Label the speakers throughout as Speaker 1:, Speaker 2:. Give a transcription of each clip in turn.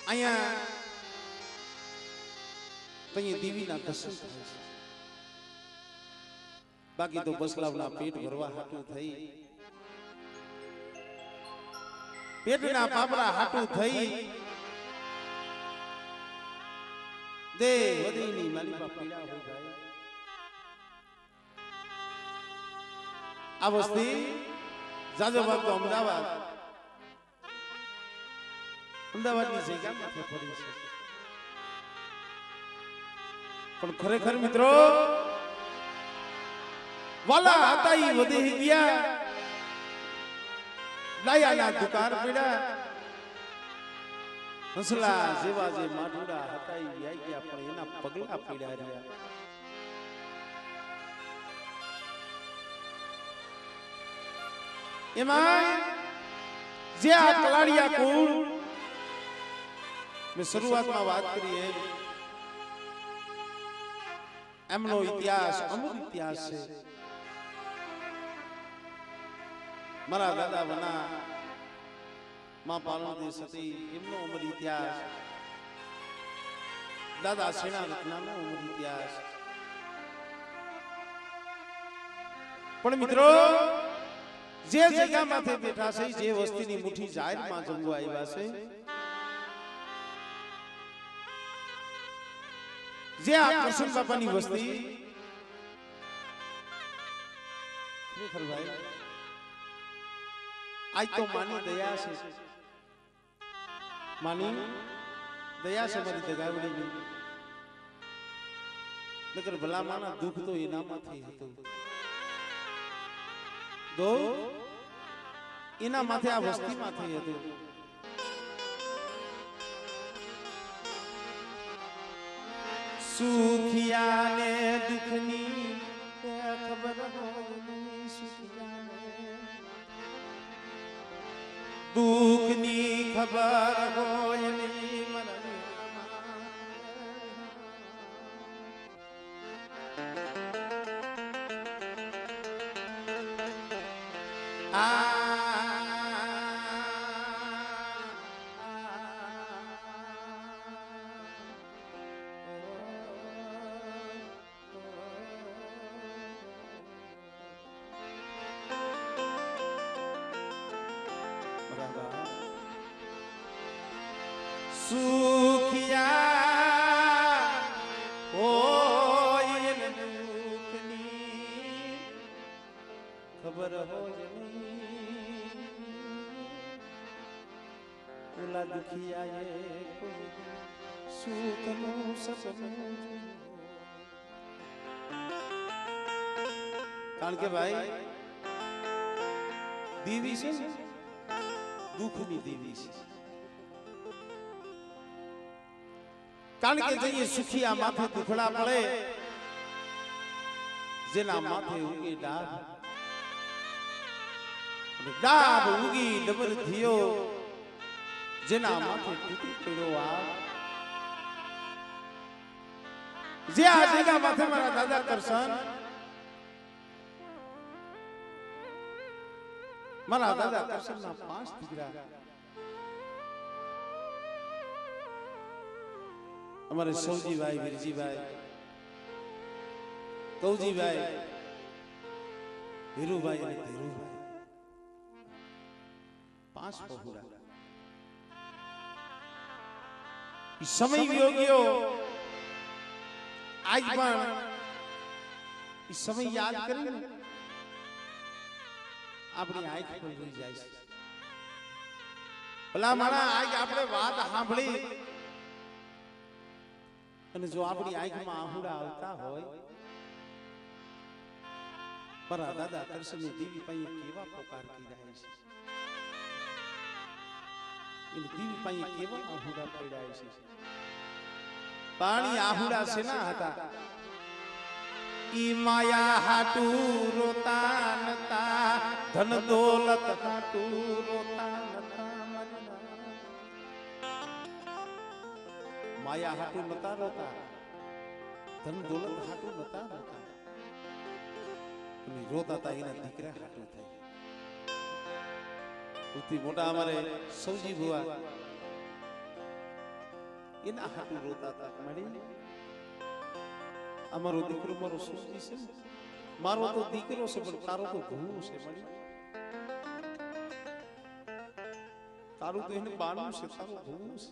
Speaker 1: અહીંયા તઈ દેવીના દર્શન થાય છે બાકી તો બસલાવના પેટ ભરવા હાટું થઈ પેટના પાપડા હાટું થઈ દે વધીની માલિકા પીડા હોય ભાઈ આ વસ્તી જાજો ભાગ તો અમદાવાદની જગ્યામાં ફરી છે પણ ખરેખર મિત્રો વાલા હતા ઈ વધી ગયા લાયાના દુકાન પડ્યા હંસલા જેવા જે માઠુડા હતા ઈ આવી ગયા પણ એના પગલા પડ્યા રહ્યા એમાં જે આ કલાડિયા કુળ મેં શરૂઆતમાં વાત કરી એમનો ઇતિહાસ અમર ઇતિહાસ છે મારા દાદા વના માં પાલનદેવ સતી એમનો અમર ઇતિહાસ દાદા સેના રત્નાનો અમર ઇતિહાસ પણ મિત્રો જે જગ્યામાંથી બેઠા છે જે વસ્તીની મુઠ્ઠી જાહેરમાં જમવા આવ્યા છે જે આ કૃષ્ણ બાપાની વસ્તી ખરેખર ભાઈ આજ તો માની દયા છે માની દયા છે મારી દગાવડીની નકર ભલામાના દુઃખ તો એનામાંથી હતું દો એના માથે આ વસ્તી માંથી હતું સુખિયાને દુઃખની ખબર હોય સુખિયાને દુઃખની ખબર હોય નહીં સુખિયા હોય ને દુઃખની ખબર હોય ઓલા દુખિયાએ સુખનું સપનું કારણ કે ભાઈ દેવી છે ને દુઃખની દેવી છે કારણ કે જઈએ સુખિયા માથે દુખડા પડે જેના માથે ઉગી ડાબ ઉગી ડબર થયો જેના માથે તૂટી પડ્યો આ જે આ જગ્યા માથે મારા દાદા કરશન મારા દાદા કરશનના 5 દીકરા અમારે સૌજીભાઈ વીરજીભાઈ કૌજીભાઈ હીરુભાઈ અને ધીરુભાઈ 5 બહુરા સમય યોગ્યો આજ પણ સમય યાદ કરીને આપણી આંખ પર રહી જાય છે ભલા મારા આજ આપણે વાત સાંભળી અને જો આપણી આંખમાં આહુડા આવતા હોય મારા દાદા કરશનની દેવી પાસે કેવા પોકાર કરી રહ્યા છે એની દેવી પાસે કેવા આહુડા પડ્યા છે પાણી આહુડા શેના હતા ઈ માયા હાટુ રોતા નતા ધન દોલત હાટુ રોતા નતા માયા હાટુ નતા રોતા ધન દોલત હાટુ નતા રોતા રોતા હતા એના દીકરા હાટુ થઈ સૌથી મોટા અમારે સૌજી ભુવા એના હાટુ રોતા હતા મળી અમારો દીકરો મારો સુખી છે મારો તો દીકરો છે પણ તારો તો ભૂ છે મળી તારું તો એને બાનું છે તારો ભૂ છે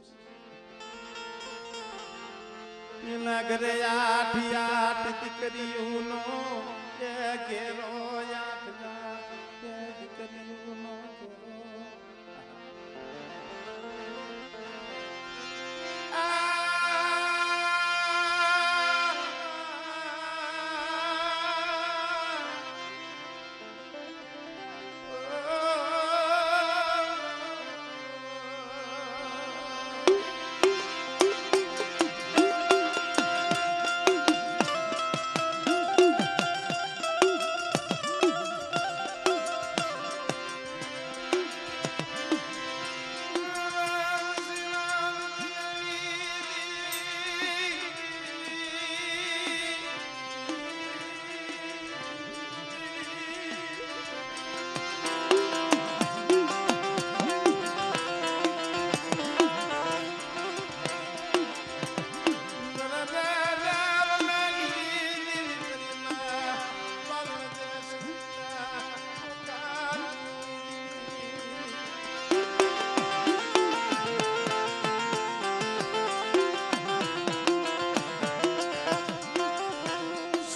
Speaker 1: એના ઘરે આઠ દીકરીઓનો ઘેરો દીકરીઓનો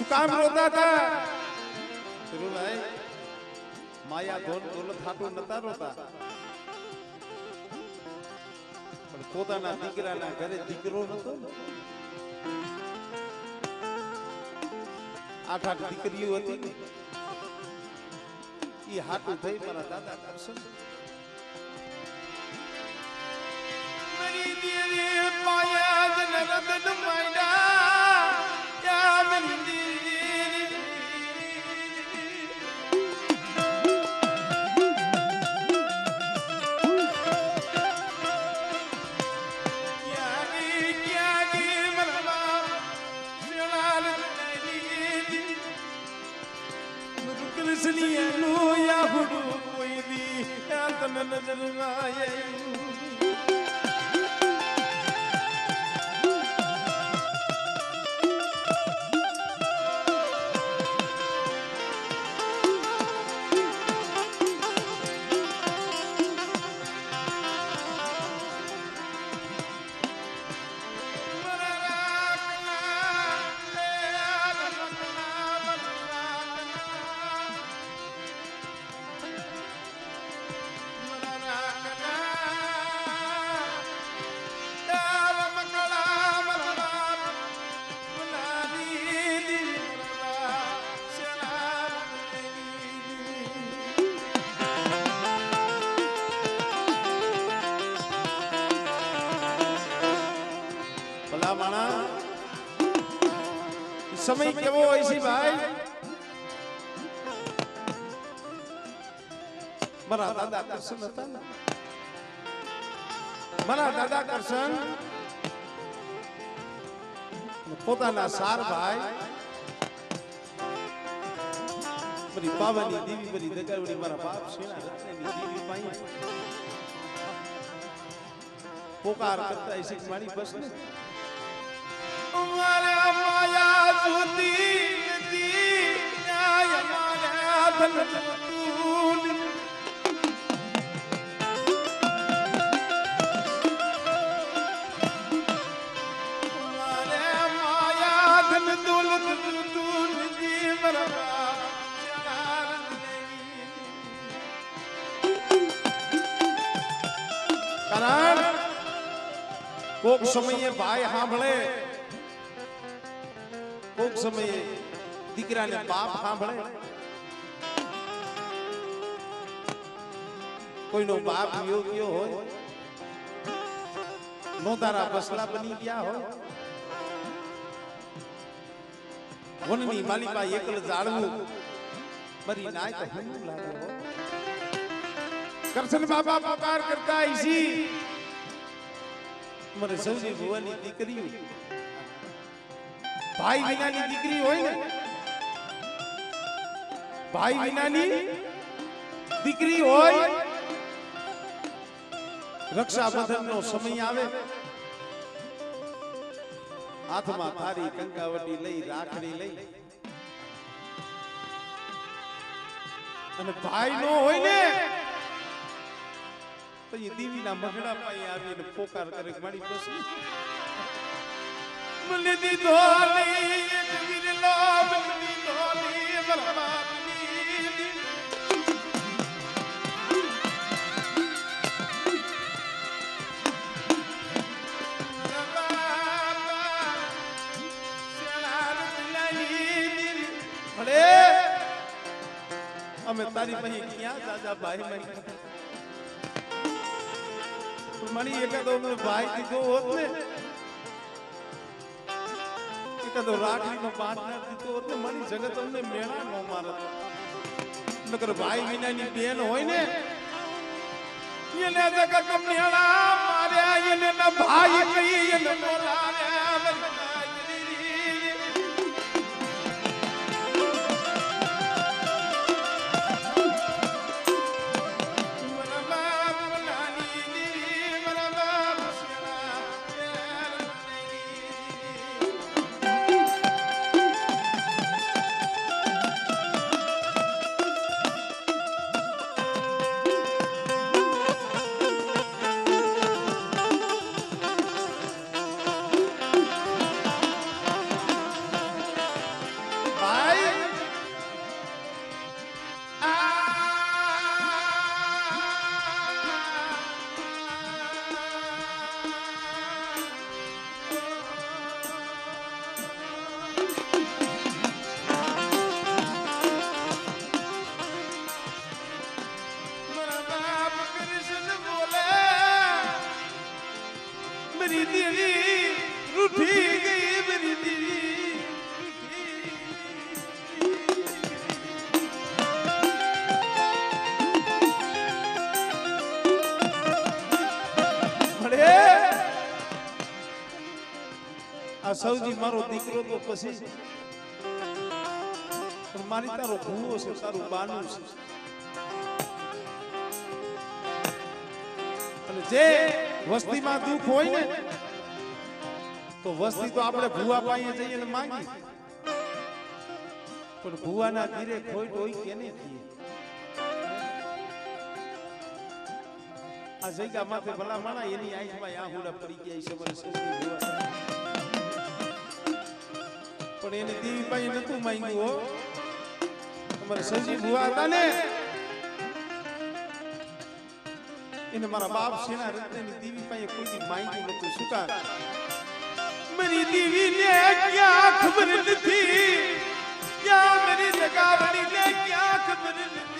Speaker 1: કામ રોતા હતા ભાઈ માયા ધોન દોલત હાટું નતા રોતા પણ પોતાના દીકરાના ઘરે દીકરો નતો આઠ દીકરીઓ હતી એ હાટું થઈ મારા દાદા કરશન મારી દેવી માયા જન રતન માયડા યા મની नजर आए समय केवो ऐसी भाई मरा दादा करसन था मरा दादा करसन पोताना सार भाई बड़ी पावनी देवी बड़ी दगावड़ी मारा बाप सेना रत्ननी देवी पाई पोकार करता ऐसी मारी बस ने मारे माया जुती दी न्याय मारे धन तून मारे माया धन दौलत तून दी मरवा कारण कोक समये भाई सांभळे कोक समये દીકરાને બાપ સાંભળે કોઈનો બાપ યોગ્ય હોય નોતારા બસલા બની ગયા હોય વનની માલિકા એકલ જાળવું મરી નાય તો હું લાગે હો કરશન બાબા પોકાર કરતા ઈસી મરે સૌની ભુવાની દીકરી भाई विनानी दीकरी होय ने भाई विनानी दीकरी होय रक्षाबंधन नो समय आवे હાથમાં થારી કંકાવટી લઈ રાખડી લઈ અને ભાઈ નો હોય ને તો એ દીવીના મગડા પાસે આવીને પોકાર કરે મારી પછી મને દીધો લઈ વિરલો મને દીધો લઈ બરબાદની અમે તારી પાસે ક્યાં જાજા ભાઈ મણી એકાદો ભાઈ દીધો હોત ને એકાદો રાખડીનો પાર્ટનર દીધો હોત ને મણી જગત અમને મેળા નો મારત નકર ભાઈ વિનાની બેન હોય ને એને જગત મેળા માર્યા એને ના ભાઈ કહી એને બોલાવ્યા मेरी देवी रूठी गई मेरी देवी अरे आ सौजी मारो दीकरो तो પછી મારી તારો ભૂવો છે તારું બાનું છે અને જે વસ્તીમાં દુઃખ હોય ને તો વસ્તી તો આપણે ભૂવા પાસે જઈએ ને માંગી પણ ભૂવાના ધીરે ખોટ હોય કે નહીં કીએ આ જગ્યા માથે ભલા માણા એની આંખમાં આહુડા પડી ગયા છે મને સૌથી ભૂવા પણ એને દેવી પાસે નતું માંગ્યું હો અમારે સજી ભૂવા હતા ને એને મારા બાપ સેના રત્નની દેવી પાસે કોઈ માંગ્યું નતું શું કા मेरी देवी ने क्या खबर थी क्या मेरी जगावड़ी ने क्या खबर थी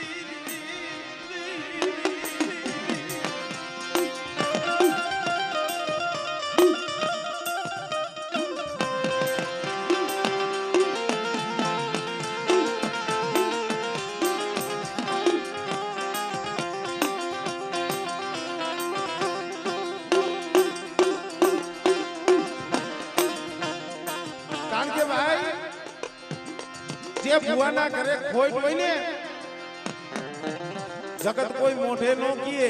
Speaker 1: જે ભુવાના ઘરે ખોટ હોય ને જગત કોઈ મોઢે નો કીએ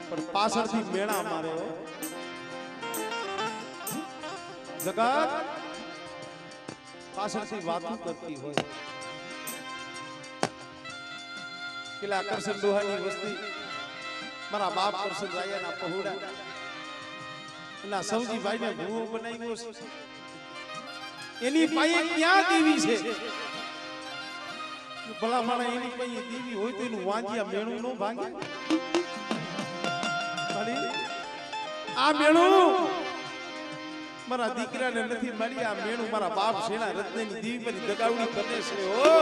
Speaker 1: પણ પાછળથી મેણા મારે જગત પાછળથી વાતો કરતી હોય પેલા કરશન ડોહાની વસ્તી મારા બાપ કરશન રાયાના પહોળા એના સૌજીભાઈ ને ભૂવો બનાવ્યો છે એની પાસે ક્યાં દેવી છે ભલા માણા એની પાસે દેવી હોય તો એનું વાંજિયા મેણું નો ભાંગે આ મેણું મારા દીકરાને નથી મળી આ મેણું મારા બાપ સેના રત્નની દેવી પર દગાવડી કરે છે ઓ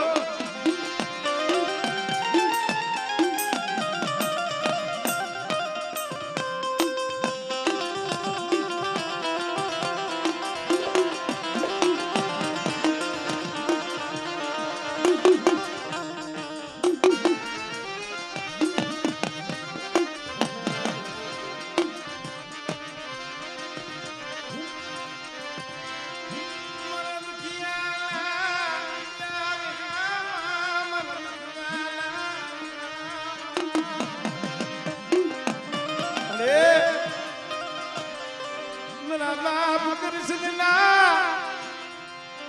Speaker 1: मेरा बाप कृष्णना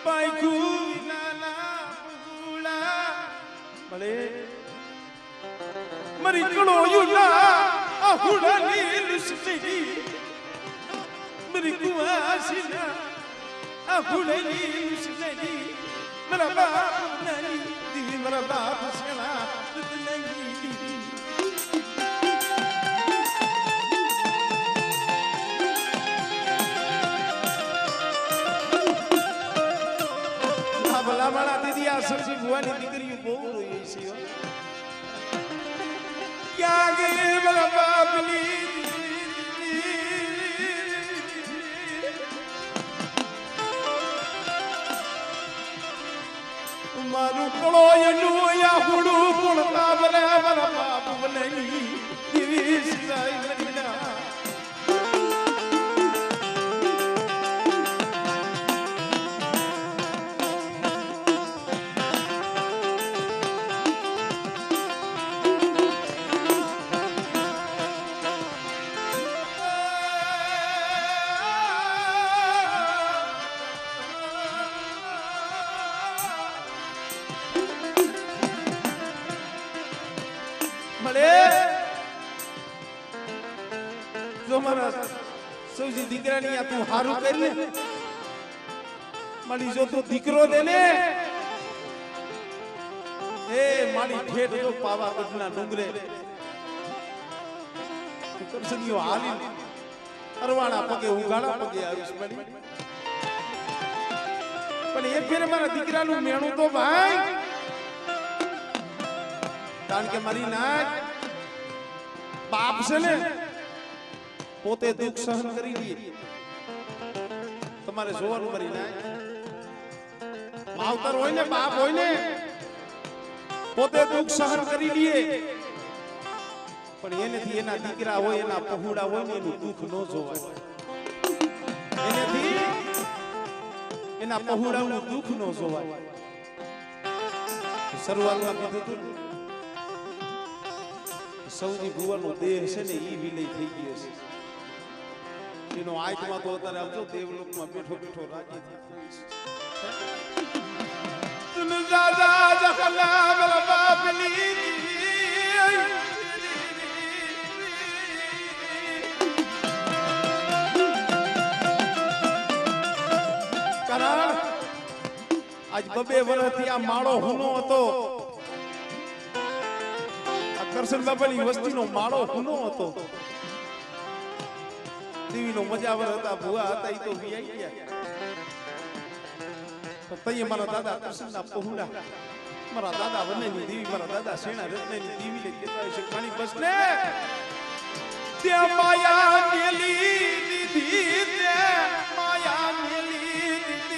Speaker 1: बाइकू नाना बुला भले मरी कड़ो युना आहुड़ा नील सुनी मेरी कुआसिना आहुड़ा नील सुनी मेरा बाप नहीं दिवी मेरा बाप सेना नहीं भला बड़ा दीदी आ सबसे बुआ ने दिकरी बहुत रोई सी हो क्या गे भला बाप नी मारू कड़ो यनु या हुडू कुणता बरे भला बाप बनेगी दिवी सिलाई मरीना जो मारा सौजी दीकरा नहीं आ तू हारू कर ले मारी जो तू दीकरो दे ले ए मारी ठेठ जो पावा बदना डुंगरे करसनियो हाली अरवाणा पगे उगाड़ा पगे आविश बड़ी पण ये फिर मारा दीकरा नु मेणू तो भाई કારણ કે મારી નાક બાપ છે ને પોતે દુઃખ સહન કરી લે તમારે જોવાનું મારી નાક માવતર હોય ને બાપ હોય ને પોતે દુઃખ સહન કરી લે પણ એનેથી એના દીકરા હોય એના પહુડા હોય ને એનું દુઃખ ન જોવાય એનેથી એના પહુડાનું દુઃખ ન જોવાય શરૂઆતમાં કીધું હતું સૌજી ભુવાનો દેહ છે ને ઈ વિલય થઈ ગયો છે એનો આત્મા તો અત્યારે આવજો દેવલોકમાં બેઠો બેઠો રાજી થઈ છે તુન દાદા જખલા મરા બાપલી કારણ આજ બબે વર્ષથી આ માળો હુનો હતો કરશન બાબાની વસ્તીનો માળો હુનો હતો દેવીનો મજાવર હતા ભુવા હતા ઈ તો વિયાઈ ગયા તો તઈએ મારા દાદા કરશનના પહુડા મારા દાદા વનેની દેવી મારા દાદા સેણા રત્નેની દેવી લે કેતા છે ખાલી બસ ને તે માયા મેલી દીધી તે માયા મેલી દીધી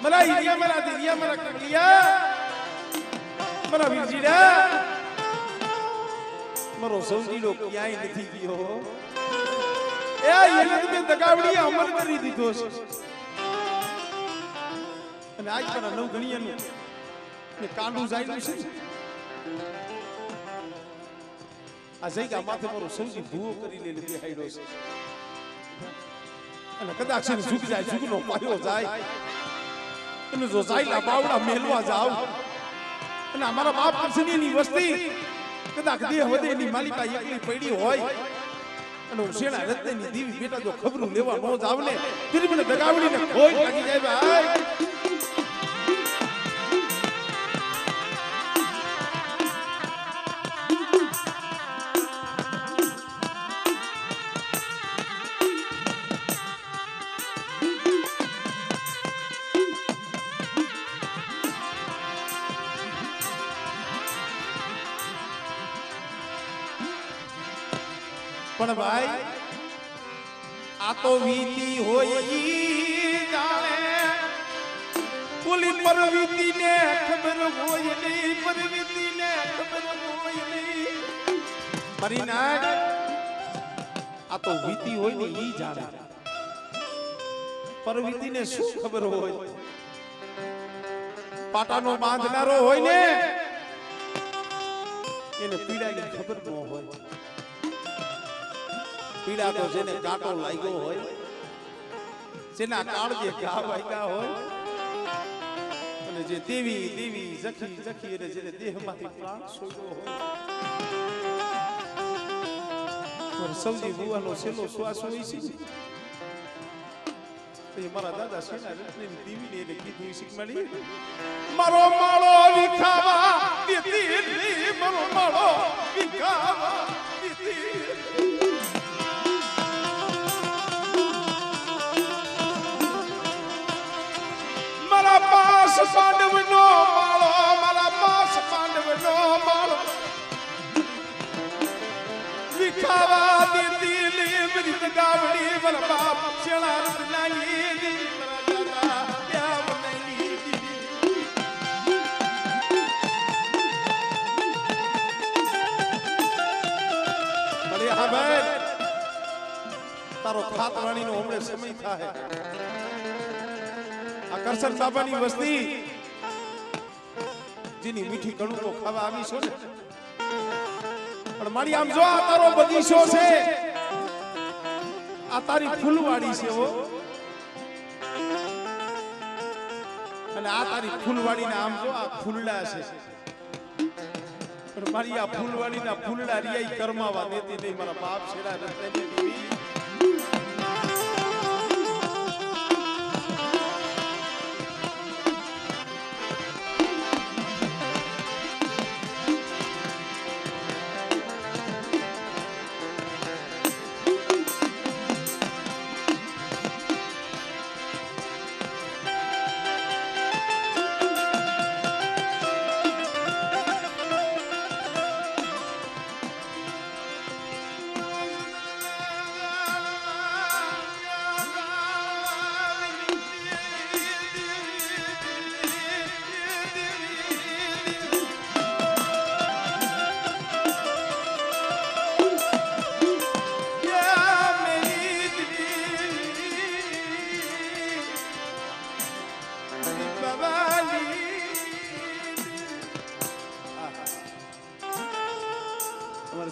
Speaker 1: मरा इडिया मरा दिया मरा कगलिया मरा वीरजीडा मरो सौजीडो क्यांय નથી ગયો એ એને તમે દગાવડી અમર કરી દીધો છે અને આજ પર નવ ગણિયાનું ને કાંડું જાયલું છે આ જઈગા માથે મારો સૌજી ભૂવો કરી લે બેહાડ્યો છે અને કદાચ છે ઝુક જાય ઝુકનો પાયો જાય અને જો જાયલા બાવડા મેલવા જાવ અને અમારા બાપ કરશનીની વસ્તી કદાચ દેહ વધેની માલિકા એકલી પડી હોય અને ઉસેણા રત્નેની દેવી બેટા જો ખબરું લેવા નો જાવ ને તેરી મને દગાવડીને કોઈ લાગી જાય ભાઈ પણ ભાઈ આ તો વીતી હોય ઈ જાણે બોલી પરવીતીને ખબર હોય નહીં પરવીતીને ખબર હોય નહીં મારી નાગ આ તો વીતી હોય ને ઈ જાણે પરવીતીને શું ખબર હોય પાટાનો બાંધનારો હોય ને એને પીડાની ખબર ન હોય. પીડા તો જેને કાંટો લાગ્યો હોય, જેના કાળજે ઘા વાગ્યા હોય, અને જે દેવી દેવી જખી જખી અને જેને દેહમાંથી પ્રાણ છોડ્યો હોય, સૌજી ભુવાનો છેલ્લો શ્વાસ હોય છે. મારા દાદા સેના રત્નની દેવીને એને કીધું શીખમાડી, મારો માળો વિખાવા દીધી, મારો માળો વિખાવા દીધી. મારા પાસ પાંડવનો માળો, મારા પાસ પાંડવનો માળો વિખાવા દીધી. મૃત ગાવડી મારા બાપ શેણા રત્નાની દી, મારા દાદા યાવની દી. ભલે હા ભાઈ, તારો ખાતવાણીનો હમણે સમય થાય. આ કરશન બાબાની વસ્તી જેની મીઠી કણુકો ખાવા આવી છો ને, પણ મારી આમ જો આ તારો બગીચો છે, આ તારી ફૂલવાડી છે હો, અને આ તારી ફૂલવાડીના આમ જો આ ફૂલડા છે, પણ મારી આ ફૂલવાડીના ફૂલડા રિયાઈ કરમાવા દેતી નહીં. મારા બાપ છેડા રત્નની દેવી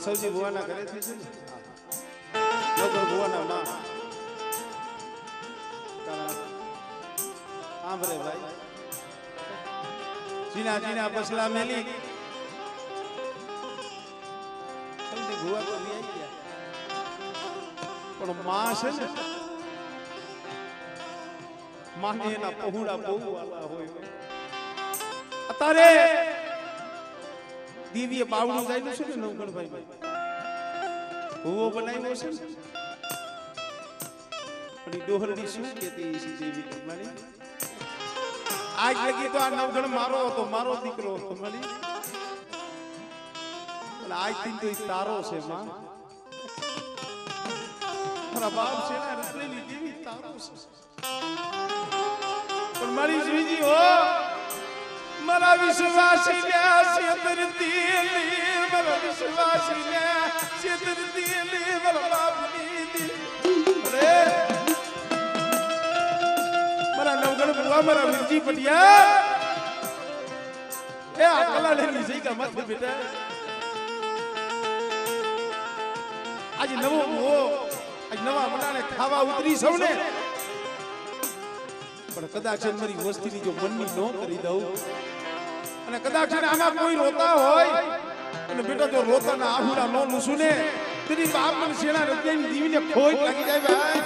Speaker 1: સૌજી ભુવાના ઘરેથી છે ને, નગર ભુવાના માં આંભરે ભાઈ જીના જીના બસલા મેલી સૌજી ભુવા તો લઈ ગયા, પણ માં છે ને, માને એના પહોળા બહુ વાલા હોય. અત્યારે દિવ્ય બાવણું જાય છે ને નવગણભાઈ ભૂવો બનાવ્યો છે ને, પણ ડોહરડી શું કહેતી છે દેવી મારી, આજ લગી તો આ નવગણ મારો હતો, મારો દીકરો હતો મારી, અને આજ થી તો તારો છે માં. મારા બાપ છે ને રત્નની દેવી તારો છે, પણ મારી જોઈજી હો, મારા વિશ્વાસી ને છેતરતી, મારા વિશ્વાસી ને છેતરતી, મારા બાપની દી. અરે મારા નવગણ ભુવા, મારા વીરજી પટિયા, એ આ કલા લેની જગ્યા માથે બેટા. આજે નવો ભુવો, આજ નવા મનાને ખાવા ઉતરી સૌ ને, પણ કદાચ મારી વસ્તીની જો મનની ન કરી દઉં, અને કદાચ આમાં કોઈ રોતા હોય, અને બેટા જો રોતાના આહુડા ન લૂસું ને, તેની બાપ મને શેણા રત્નની દેવીને ખોટ લાગી જાય ભાઈ.